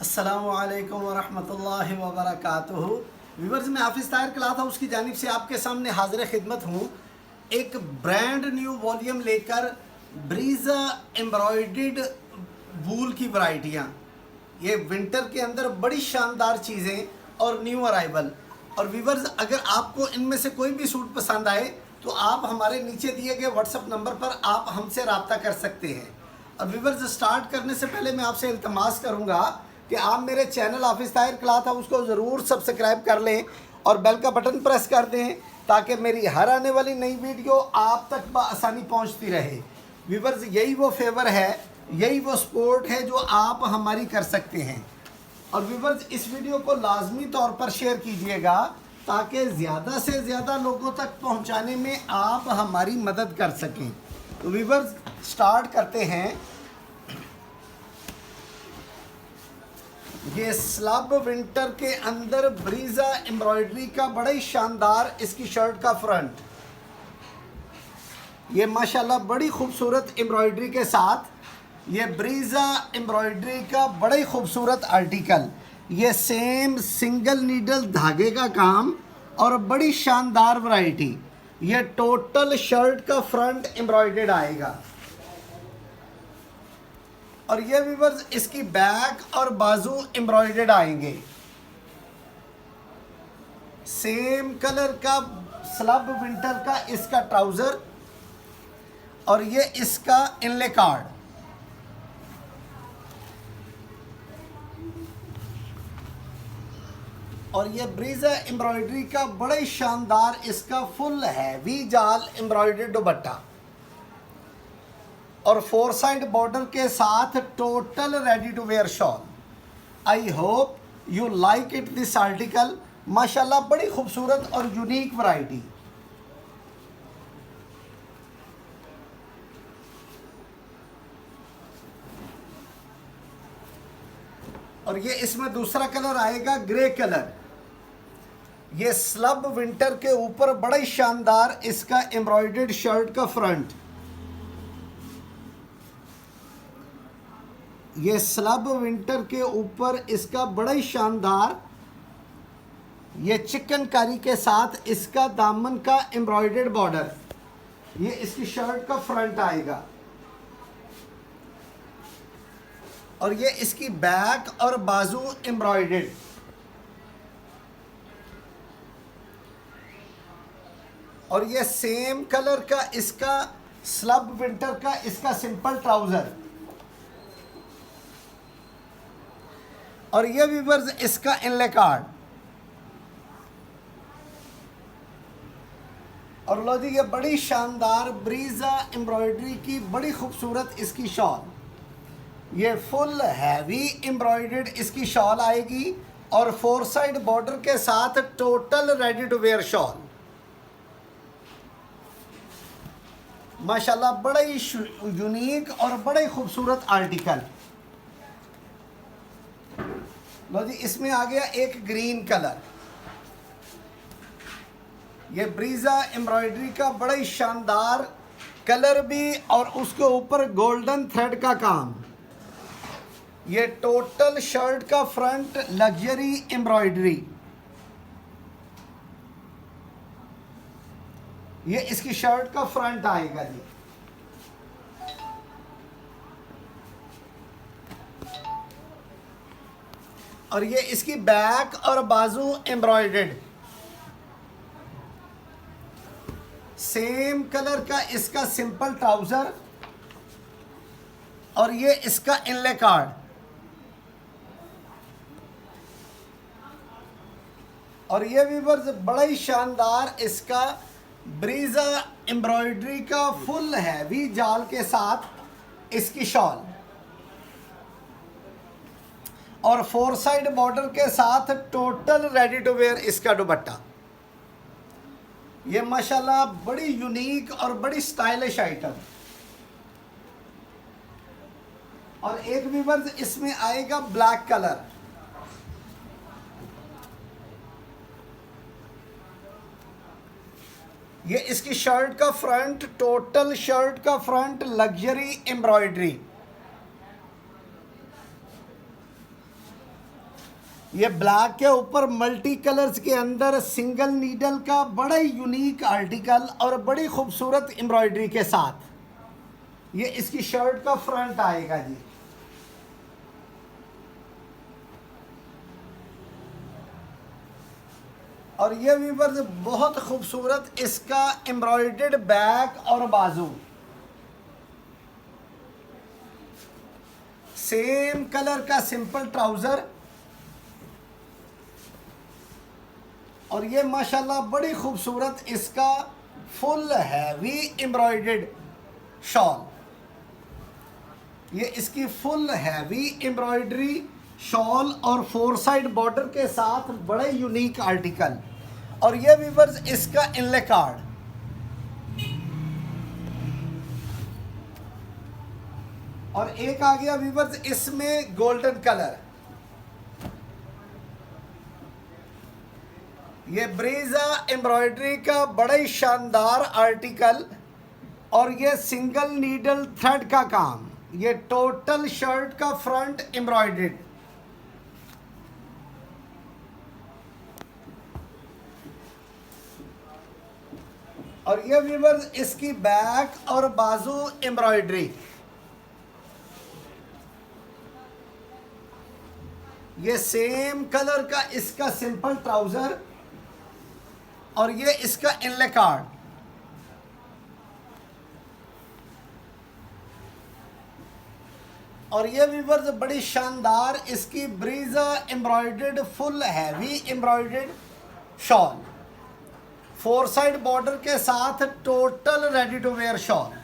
अस्सलामुअलैकुम वरहमतुल्लाहि वबरकातुहू। व्यूवर्स, मैं हाफिज़ ताहिर क्लॉथ हाउस की जानिब से आपके सामने हाजिर खिदमत हूँ। एक ब्रांड न्यू वॉल्यूम लेकर ब्रीज़ा एम्ब्रॉयडर्ड वूल की वैरायटियाँ, ये विंटर के अंदर बड़ी शानदार चीज़ें और न्यू अराइवल। और व्यूवर्स, अगर आपको इनमें से कोई भी सूट पसंद आए तो आप हमारे नीचे दिए गए व्हाट्सएप नंबर पर आप हमसे रब्ता कर सकते हैं। और व्यूवर्स, स्टार्ट करने से पहले मैं आपसे इल्तमास करूंगा कि आप मेरे चैनल हाफिज़ ताहिर क्लॉथ हाउस को ज़रूर सब्सक्राइब कर लें और बेल का बटन प्रेस कर दें ताकि मेरी हर आने वाली नई वीडियो आप तक बआसानी पहुंचती रहे। व्यूवर्स, यही वो फेवर है, यही वो सपोर्ट है जो आप हमारी कर सकते हैं। और व्यूवर्स, इस वीडियो को लाजमी तौर पर शेयर कीजिएगा ताकि ज़्यादा से ज़्यादा लोगों तक पहुंचाने में आप हमारी मदद कर सकें। तो व्यूवर्स, स्टार्ट करते हैं। ये स्लब विंटर के अंदर ब्रीज़ा एम्ब्रॉयडरी का बड़ा ही शानदार इसकी शर्ट का फ्रंट, ये माशाल्लाह बड़ी खूबसूरत एम्ब्रॉयडरी के साथ ये ब्रीज़ा एम्ब्रॉयडरी का बड़ा ही खूबसूरत आर्टिकल। ये सेम सिंगल नीडल धागे का काम और बड़ी शानदार वैरायटी। ये टोटल शर्ट का फ्रंट एम्ब्रॉयडर्ड आएगा। और ये व्यूवर्स, इसकी बैक और बाजू एम्ब्रॉयडर्ड आएंगे। सेम कलर का स्लब विंटर का इसका ट्राउज़र और ये इसका इनले कार्ड। और ये ब्रीज़ा एम्ब्रॉयडरी का बड़ा ही शानदार इसका फुल हैवी जाल एम्ब्रॉयडर्ड दुपट्टा और फोर साइड बॉर्डर के साथ total ready to wear shawl. I hope you like it this article. माशाल्लाह बड़ी खूबसूरत और यूनिक वैरायटी। और ये इसमें दूसरा कलर आएगा ग्रे कलर। ये स्लब विंटर के ऊपर बड़ा ही शानदार इसका एम्ब्रॉयडर्ड शर्ट का फ्रंट। ये स्लब विंटर के ऊपर इसका बड़ा ही शानदार ये चिकनकारी के साथ इसका दामन का एम्ब्रॉयडर्ड बॉर्डर। ये इसकी शर्ट का फ्रंट आएगा और ये इसकी बैक और बाजू एम्ब्रॉयडर्ड। और ये सेम कलर का इसका स्लब विंटर का इसका सिंपल ट्राउजर। और ये व्यूवर्स, इसका इनले कार्ड। और लो जी, ये बड़ी शानदार ब्रीज़ा एम्ब्रॉयडरी की बड़ी खूबसूरत इसकी शॉल। ये फुल हैवी एम्ब्रॉयडर्ड इसकी शॉल आएगी और फोर साइड बॉर्डर के साथ total ready to wear shawl. माशाल्लाह बड़ा ही यूनिक और बड़ा ही खूबसूरत आर्टिकल। लो जी, इसमें आ गया एक ग्रीन कलर। ये ब्रीज़ा एम्ब्रॉयडरी का बड़ा ही शानदार कलर भी और उसके ऊपर गोल्डन थ्रेड का काम। ये टोटल शर्ट का फ्रंट लग्जरी एम्ब्रॉयडरी। ये इसकी शर्ट का फ्रंट आएगा जी। और ये इसकी बैक और बाजू एम्ब्रॉयडर्ड। सेम कलर का इसका सिंपल ट्राउजर और ये इसका इनले कार्ड। और ये व्यूवर्स, बड़ा ही शानदार इसका ब्रीज़ा एम्ब्रॉयडरी का फुल हैवी जाल के साथ इसकी शॉल और फोर साइड बॉर्डर के साथ टोटल रेडी टू वेयर इसका दुपट्टा। ये माशाल्लाह बड़ी यूनिक और बड़ी स्टाइलिश आइटम। और एक व्यूवर्स, इसमें आएगा ब्लैक कलर। ये इसकी शर्ट का फ्रंट, टोटल शर्ट का फ्रंट लग्जरी एम्ब्रॉयडरी। ये ब्लैक के ऊपर मल्टी कलर्स के अंदर सिंगल नीडल का बड़ा ही यूनिक आर्टिकल और बड़ी खूबसूरत एम्ब्रॉयडरी के साथ ये इसकी शर्ट का फ्रंट आएगा जी। और ये व्यूअर्स बहुत खूबसूरत इसका एम्ब्रॉयडर्ड बैक और बाजू, सेम कलर का सिंपल ट्राउजर, और ये माशाल्लाह बड़ी खूबसूरत इसका फुल हैवी एम्ब्रॉयडर्ड शॉल। ये इसकी फुल हैवी एम्ब्रॉयडरी शॉल और 4 साइड बॉर्डर के साथ बड़े यूनिक आर्टिकल। और ये व्यूअर्स इसका इनले कार्ड, और एक आ गया व्यूअर्स इसमें गोल्डन कलर। ये ब्रीजा एम्ब्रॉयडरी का बड़ा ही शानदार आर्टिकल, और ये सिंगल नीडल थ्रेड का काम। ये टोटल शर्ट का फ्रंट एम्ब्रॉयडर्ड, और ये व्यूअर्स इसकी बैक और बाजू एम्ब्रॉयडरी। ये सेम कलर का इसका सिंपल ट्राउजर, और ये इसका इनले कार्ड। और ये व्यूअर्स बड़ी शानदार इसकी ब्रीजा embroidered full heavy embroidered shawl, 4 side border के साथ total ready to wear shawl.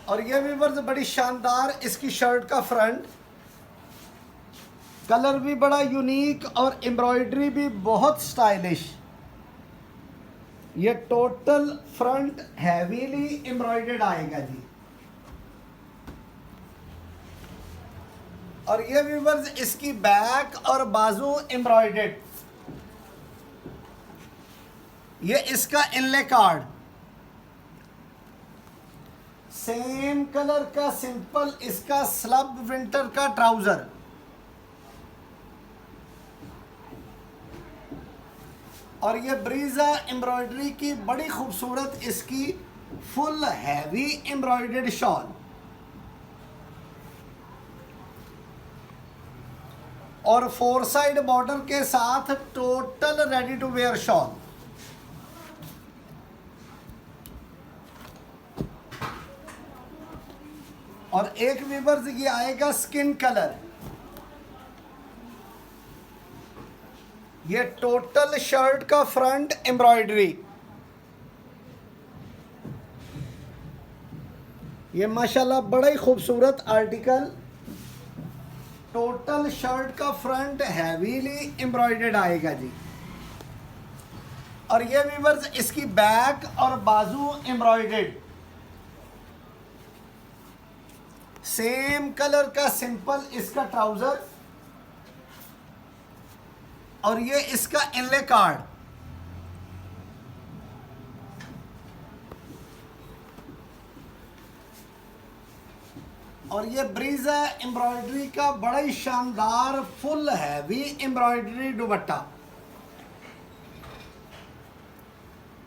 और ये व्यूअर्स बड़ी शानदार इसकी शर्ट का फ्रंट, कलर भी बड़ा यूनिक और एम्ब्रॉयडरी भी बहुत स्टाइलिश। ये टोटल फ्रंट हैवीली एम्ब्रॉयडर्ड आएगा जी। और ये व्यूअर्स इसकी बैक और बाजू एम्ब्रॉयडर्ड। ये इसका इनले कार्ड, सेम कलर का सिंपल इसका स्लब विंटर का ट्राउजर, और ये ब्रीजा एम्ब्रॉयडरी की बड़ी खूबसूरत इसकी फुल हैवी एम्ब्रॉयडर्ड शॉल, और 4 साइड बॉर्डर के साथ total ready to wear shawl. और एक व्यूअर्स ये आएगा स्किन कलर। ये टोटल शर्ट का फ्रंट एम्ब्रॉयडरी। ये माशाल्लाह बड़ा ही खूबसूरत आर्टिकल, टोटल शर्ट का फ्रंट हैवीली एम्ब्रॉयडर्ड आएगा जी। और ये व्यूअर्स इसकी बैक और बाजू एम्ब्रॉयडर्ड, सेम कलर का सिंपल इसका ट्राउजर, और ये इसका इनले कार्ड। और ये ब्रीजा एम्ब्रॉयडरी का बड़ा ही शानदार फुल हैवी एम्ब्रॉयडरी दुपट्टा।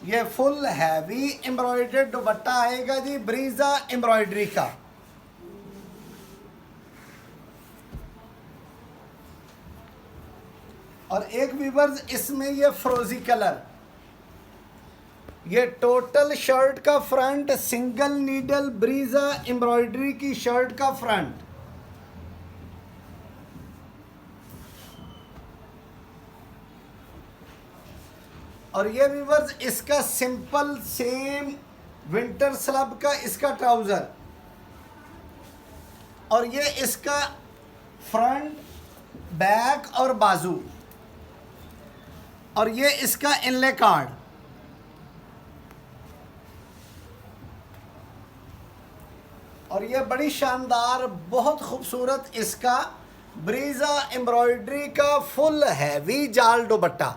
ये फुल हैवी एम्ब्रॉयडर्ड दुपट्टा आएगा जी ब्रीजा एम्ब्रॉयडरी का। और एक व्यूअर्स इसमें ये फ्रोजी कलर, ये टोटल शर्ट का front single needle Brezza embroidery की शर्ट का फ्रंट, और ये व्यूअर्स इसका सिंपल सेम विंटर स्लब का इसका ट्राउजर, और ये इसका फ्रंट बैक और बाजू, और ये इसका इनले कार्ड। और ये बड़ी शानदार बहुत खूबसूरत इसका ब्रीजा एम्ब्रॉयडरी का फुल हैवी जाल दुपट्टा।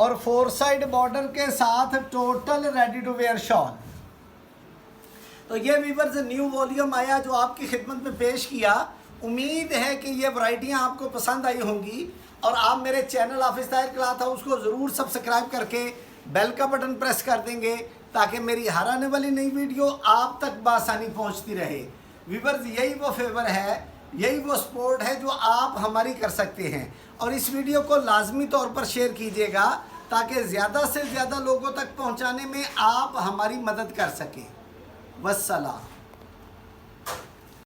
और 4 साइड बॉर्डर के साथ total ready to wear shawl. तो ये वीवर्स न्यू वॉल्यूम आया जो आपकी खिदमत में पेश किया। उम्मीद है कि ये वैरायटियाँ आपको पसंद आई होंगी और आप मेरे चैनल हाफिज़ ताहिर क्लॉथ हाउस को ज़रूर सब्सक्राइब करके बेल का बटन प्रेस कर देंगे ताकि मेरी हर आने वाली नई वीडियो आप तक बआसानी पहुंचती रहे। वीवर्स यही वो फेवर है, यही वो सपोर्ट है जो आप हमारी कर सकते हैं। और इस वीडियो को लाजमी तौर पर शेयर कीजिएगा ताकि ज़्यादा से ज़्यादा लोगों तक पहुंचाने में आप हमारी मदद कर सकें। वस्सलाम।